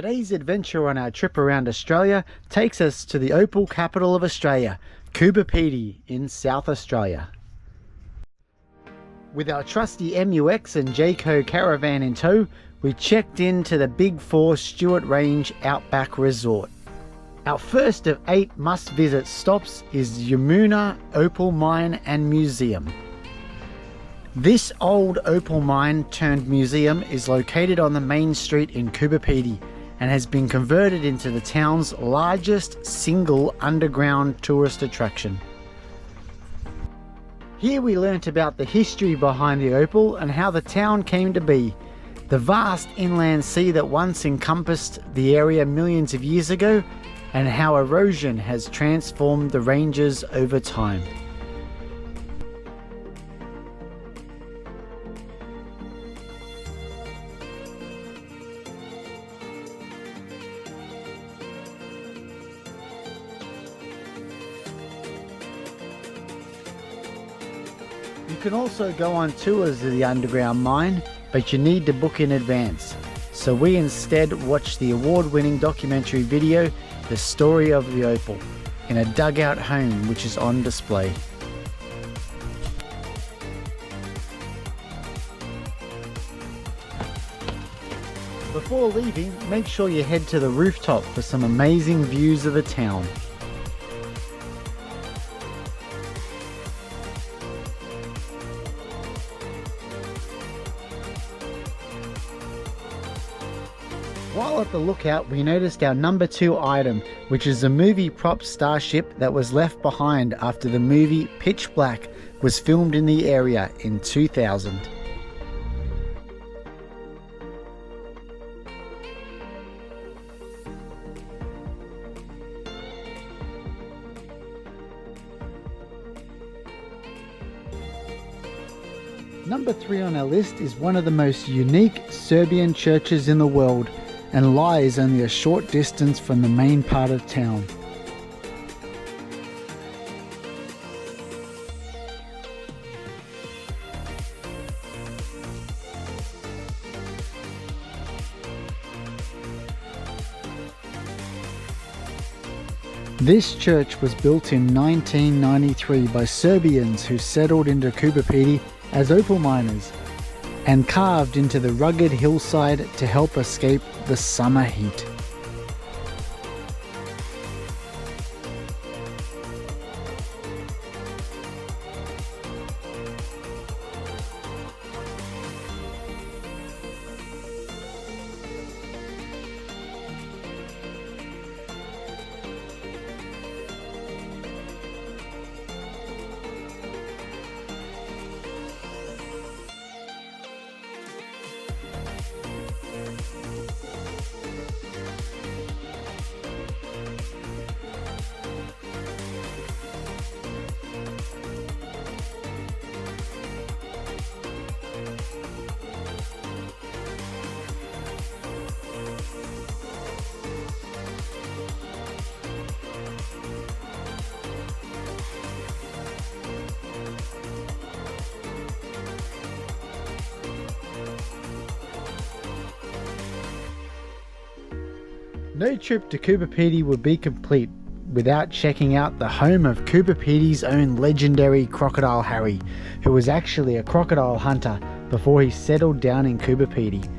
Today's adventure on our trip around Australia takes us to the opal capital of Australia, Coober Pedy in South Australia. With our trusty MUX and Jayco caravan in tow, we checked into the Big 4 Stewart Range Outback Resort. Our first of 8 must-visit stops is Yamuna Opal Mine and Museum. This old opal mine turned museum is located on the main street in Coober Pedy and has been converted into the town's largest single underground tourist attraction. Here we learnt about the history behind the opal and how the town came to be, the vast inland sea that once encompassed the area millions of years ago, and how erosion has transformed the ranges over time. You can also go on tours of the underground mine, but you need to book in advance. So we instead watched the award-winning documentary video, The Story of the Opal, in a dugout home which is on display. Before leaving, make sure you head to the rooftop for some amazing views of the town. While at the lookout, we noticed our number 2 item, which is a movie prop starship that was left behind after the movie Pitch Black was filmed in the area in 2000. Number 3 on our list is one of the most unique Serbian churches in the world, and lies only a short distance from the main part of town. This church was built in 1993 by Serbians who settled into Coober Pedy as opal miners, and carved into the rugged hillside to help escape the summer heat. No trip to Coober Pedy would be complete without checking out the home of Coober Pedy's own legendary Crocodile Harry, who was actually a crocodile hunter before he settled down in Coober Pedy.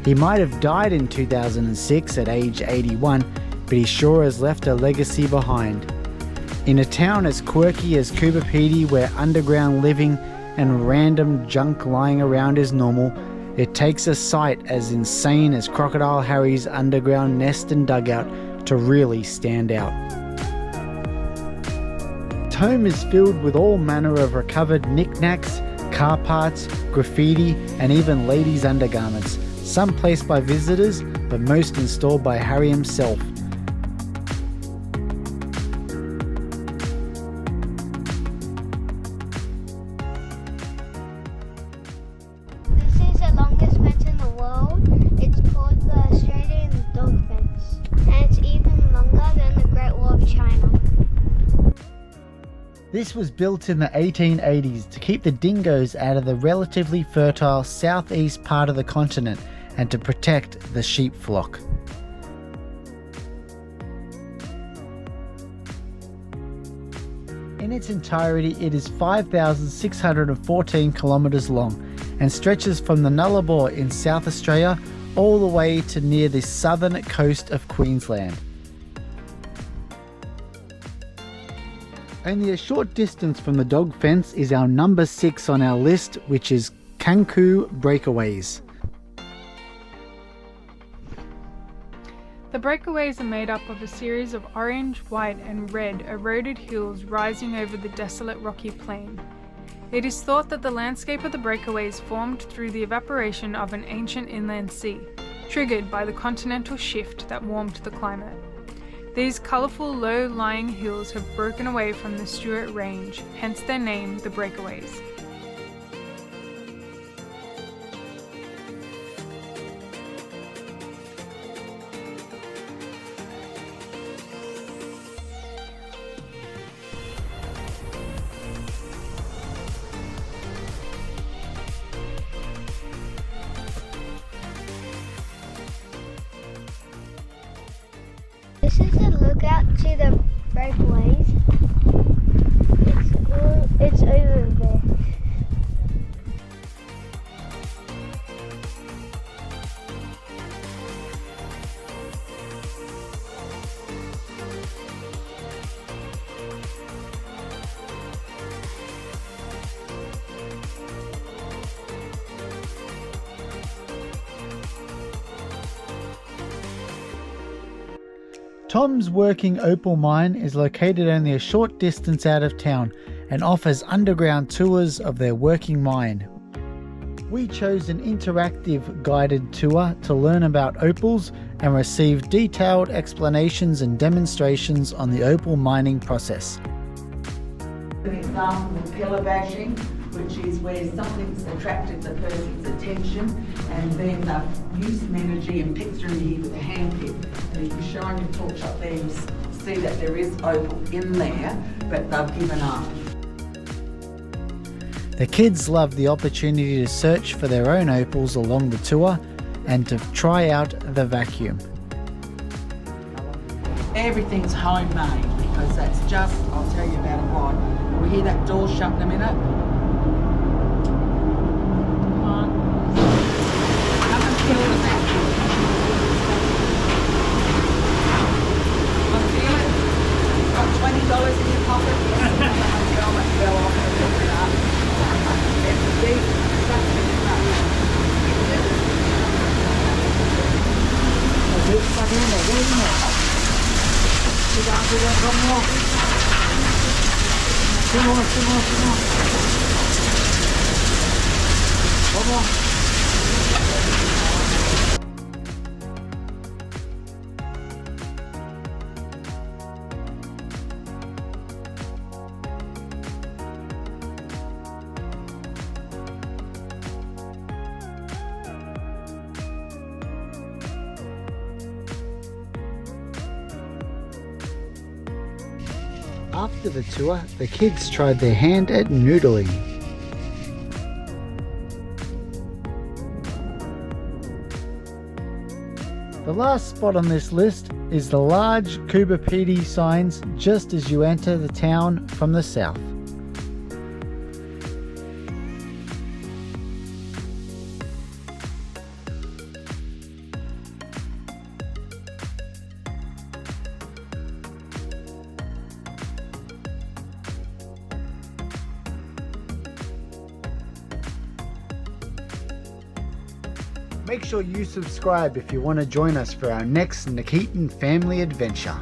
He might have died in 2006 at age 81, but he sure has left a legacy behind. In a town as quirky as Coober Pedy, where underground living and random junk lying around is normal, it takes a sight as insane as Crocodile Harry's underground nest and dugout to really stand out. His home is filled with all manner of recovered knickknacks, car parts, graffiti, and even ladies' undergarments. Some placed by visitors, but most installed by Harry himself. This was built in the 1880s to keep the dingoes out of the relatively fertile southeast part of the continent and to protect the sheep flock. In its entirety, it is 5,614 kilometres long and stretches from the Nullarbor in South Australia all the way to near the southern coast of Queensland. Only a short distance from the dog fence is our number 6 on our list, which is Kanku Breakaways. The breakaways are made up of a series of orange, white and red eroded hills rising over the desolate rocky plain. It is thought that the landscape of the breakaways formed through the evaporation of an ancient inland sea, triggered by the continental shift that warmed the climate. These colourful low-lying hills have broken away from the Stuart Range, hence their name, the breakaways. This is a lookout to the breakaways. It's over there. Tom's working opal mine is located only a short distance out of town and offers underground tours of their working mine. We chose an interactive guided tour to learn about opals and receive detailed explanations and demonstrations on the opal mining process. An example of pillar bashing, which is where something's attracted the person's attention and then they've used some energy and picked through here with a hand pick. And if you shine your torch up there, you see that there is opal in there, but they've given up. The kids love the opportunity to search for their own opals along the tour and to try out the vacuum. Everything's homemade because that's just, I'll tell you about it right. We'll hear that door shut in a minute. Come on. Come and feel the vacuum. Want to feel it? Got $20 in your pocket? Yes. Helmet fell off and picked it up. It's a deep suction in that. That's it, stuck in there, get in there. Sit down, come on. Come on. Come on. After the tour, the kids tried their hand at noodling. The last spot on this list is the large Coober Pedy signs just as you enter the town from the south. Make sure you subscribe if you want to join us for our next Nikitin family adventure.